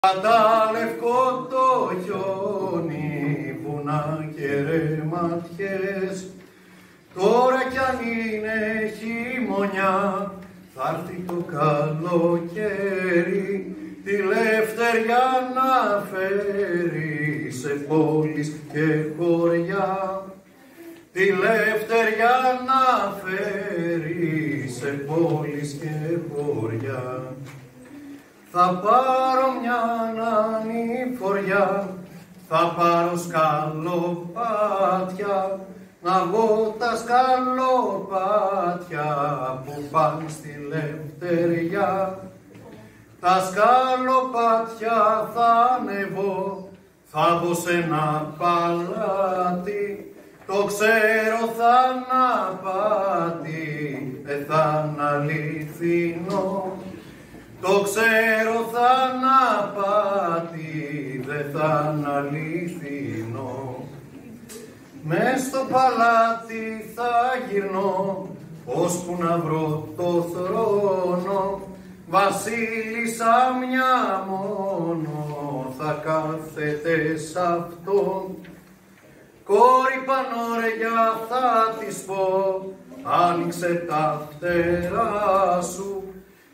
Κατά λευκό το χιόνι, βουνά και ρεματιές, τώρα κι αν είναι χειμωνιά, θα έρθει το καλοκαίρι, τη λευτεριά να φέρει σε πόλεις και χωριά. Τη λευτεριά να φέρει σε πόλεις και χωριά. Θα πάρω μια ανηφοριά, θα πάρω σκαλοπάτια, να βγω τα σκαλοπάτια που πάνε στη λευτεριά. Τα σκαλοπάτια θα ανεβώ, θα μπω σε ένα παλάτι, το ξέρω θα αναπάτη, δεν θα είναι αληθινό. Το ξέρω θα αναπάτη, δεν θα είναι αληθινό. Μες στο παλάτι θα γυρνώ, ώσπου να βρω το θρόνο. Βασίλισσα μια μόνο θα κάθεται σ' αυτόν. Κόρη Πανόρια θα της πω, άνοιξε τα φτερά σου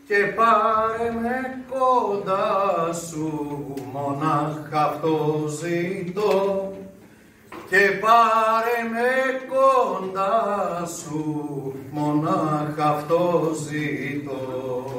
και πάρε με κοντά σου, μονάχα αυτό ζητώ. Και πάρε με κοντά σου, μονάχα αυτό ζητώ.